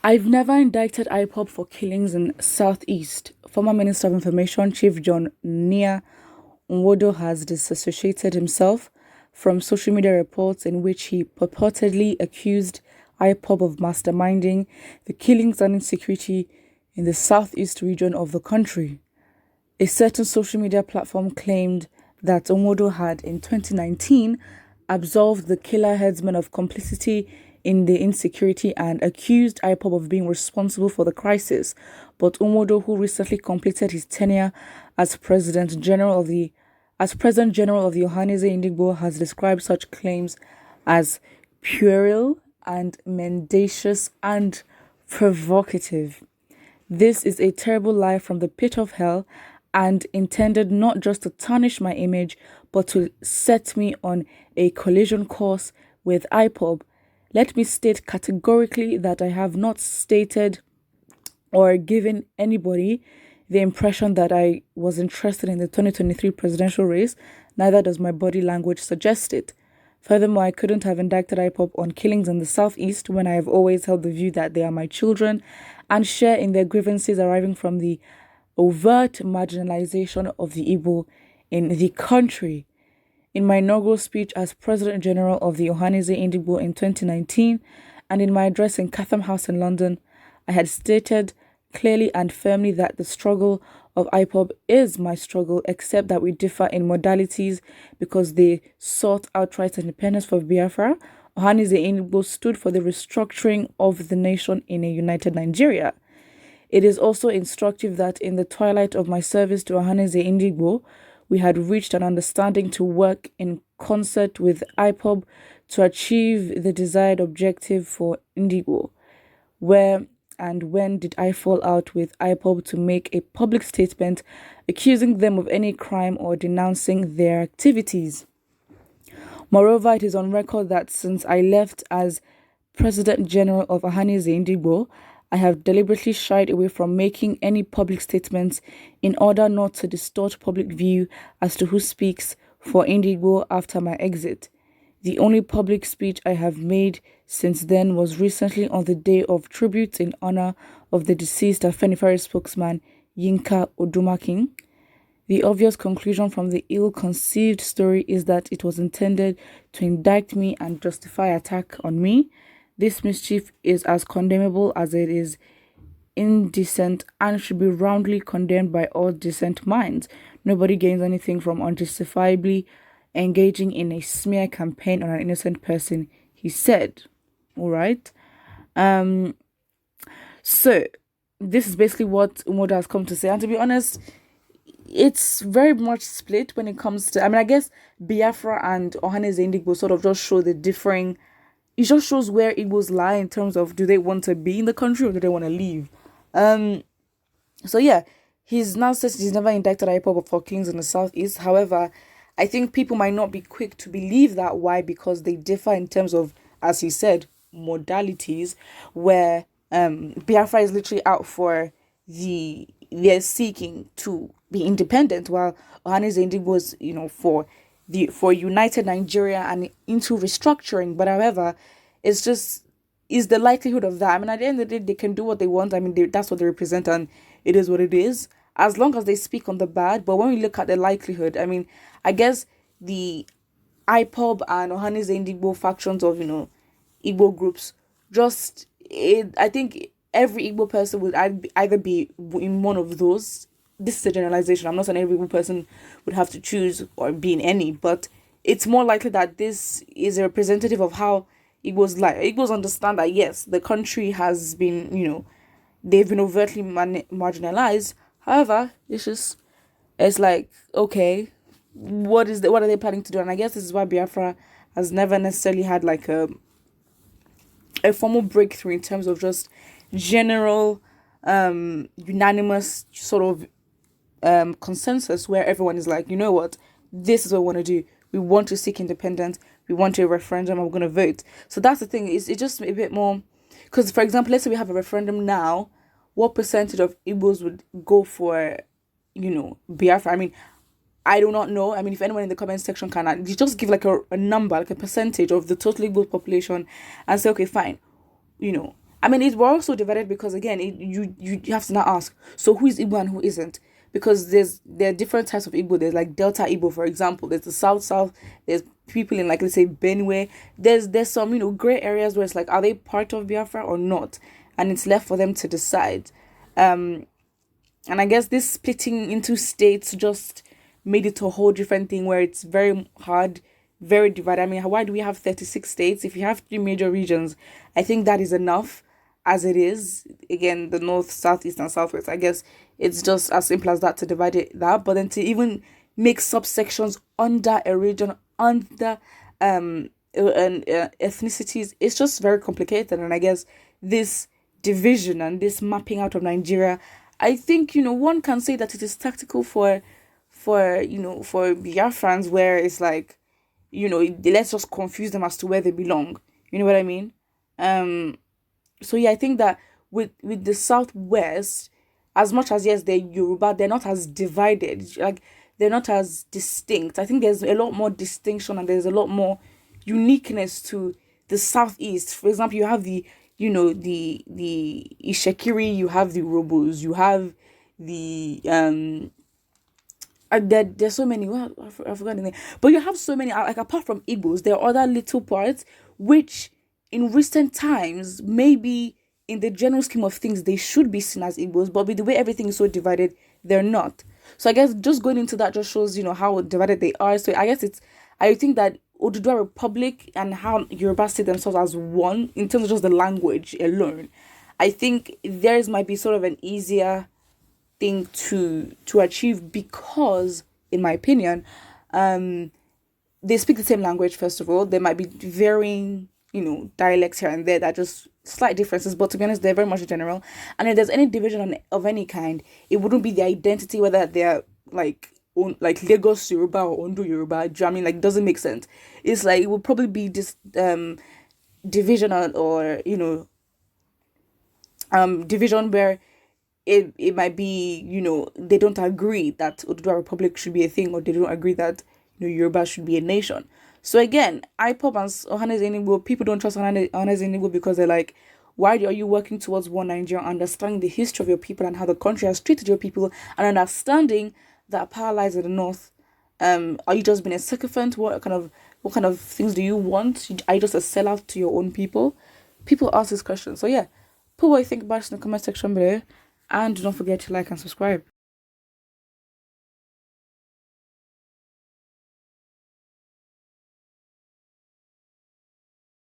I've never indicted Ipob for killings in Southeast. Former Minister of Information Chief John Nwodo has disassociated himself from social media reports in which he purportedly accused Ipob of masterminding the killings and insecurity in the Southeast region of the country. A certain social media platform claimed that Nwodo had, in 2019, absolved the killer headsman of complicity in the insecurity and accused Ipob of being responsible for the crisis. But Nwodo, who recently completed his tenure as President General of the 1ND1CT, has described such claims as puerile and mendacious and provocative. This is a terrible lie from the pit of hell and intended not just to tarnish my image, but to set me on a collision course with Ipob. Let me state categorically that I have not stated or given anybody the impression that I was interested in the 2023 presidential race. Neither does my body language suggest it. Furthermore, I couldn't have indicted Ipob on killings in the Southeast when I have always held the view that they are my children and share in their grievances arising from the overt marginalization of the Igbo in the country. In my inaugural speech as President General of the 1ND1CT in 2019 and in my address in Chatham House in London, I had stated clearly and firmly that the struggle of Ipob is my struggle, except that we differ in modalities because they sought outright independence for Biafra. 1ND1CT stood for the restructuring of the nation in a united Nigeria. It is also instructive that in the twilight of my service to 1ND1CT, we had reached an understanding to work in concert with Ipob to achieve the desired objective for Indigo. Where and when did I fall out with Ipob to make a public statement accusing them of any crime or denouncing their activities? Moreover, it is on record that since I left as President General of 1ND1CT, I have deliberately shied away from making any public statements in order not to distort public view as to who speaks for Indigo after my exit. The only public speech I have made since then was recently on the day of tribute in honor of the deceased Afenifere spokesman Yinka Odumakin. The obvious conclusion from the ill-conceived story is that it was intended to indict me and justify attack on me. This mischief is as condemnable as it is indecent and should be roundly condemned by all decent minds. Nobody gains anything from unjustifiably engaging in a smear campaign on an innocent person, he said. All right. So this is basically what Nwodo has come to say. And to be honest, it's very much split when it comes to, I guess Biafra and 1ND1CT sort of just show the differing. It just shows where Igbos lie in terms of, do they want to be in the country or do they want to leave? So yeah, he's now says he's never indicted Ipob for killings in the Southeast. However, I think people might not be quick to believe that. Why? Because they differ in terms of, as he said, modalities, where Biafra is literally out for they're seeking to be independent, while 1ND1CT was, for united Nigeria and into restructuring. But however, is the likelihood of that. At the end of the day, they can do what they want. That's what they represent, and it is what it is, as long as they speak on the bad. But when we look at the likelihood, I guess the Ipob and 1ND1CT factions of, Igbo groups, I think every Igbo person would either be in one of those. This is a generalization. I'm not saying every Igbo person would have to choose or be in any, but it's more likely that this is a representative of how Igbos lie. Igbos understand that, yes, the country has been, they've been overtly marginalized. However, it's like, okay, what are they planning to do? And I guess this is why Biafra has never necessarily had like a formal breakthrough in terms of just general unanimous sort of consensus where everyone is like, you know what, this is what we want to do. We want to seek independence. We want a referendum. And we're going to vote. So that's the thing. It's just a bit more, because for example, let's say we have a referendum now. What percentage of Igbos would go for, Biafra? I do not know. If anyone in the comment section can, you just give like a number, like a percentage of the total Igbo population and say, okay, fine. I mean, we're also divided because again, you have to now ask. So who is Igbo and who isn't? Because there are different types of Igbo. There's like Delta Igbo, for example. There's the South. There's people in like, let's say, Benue. There's some gray areas where it's like, are they part of Biafra or not? And it's left for them to decide. And I guess this splitting into states just made it a whole different thing where it's very hard, very divided. I mean, why do we have 36 states? If you have three major regions, I think that is enough as it is. Again, the north, southeast, and southwest. I guess it's just as simple as that to divide it that. But then to even make subsections under a region, under ethnicities, it's just very complicated. And I guess this division and this mapping out of Nigeria, I think one can say that it is tactical for Biafrans, where it's like let's just confuse them as to where they belong. You know what I mean? So yeah, I think that with the Southwest, as much as yes they're Yoruba, they're not as divided. Like they're not as distinct. I think there's a lot more distinction and there's a lot more uniqueness to the Southeast. For example, you have the Ishekiri, you have the Robos, you have the there's so many. Well, I forgot the name, but you have so many. Like apart from Igbos, there are other little parts which, in recent times, maybe in the general scheme of things, they should be seen as Igbos, but with the way everything is so divided, they're not. So I guess just going into that just shows how divided they are. So I guess I think that Oduduwa Republic and how Yoruba see themselves as one in terms of just the language alone, I think theirs might be sort of an easier thing to achieve because, in my opinion, they speak the same language. First of all, there might be varying dialects here and there that just slight differences, but to be honest, they're very much general. And if there's any division of any kind, it wouldn't be the identity, whether they're like Lagos Yoruba or Ondo Yoruba. Do you know what I mean? Like, doesn't make sense. It's like it would probably be this division or division where it might be they don't agree that Oduduwa Republic should be a thing, or they don't agree that Yoruba should be a nation. So again, Ipob and 1ND1CT, people don't trust 1ND1CT because they're like, why are you working towards one Nigeria, understanding the history of your people and how the country has treated your people, and understanding that power lies in the north? Are you just being a sycophant? What kind of things do you want? Are you just a sellout to your own people? People ask this question. So yeah, put what you think about it in the comment section below, and do not forget to like and subscribe.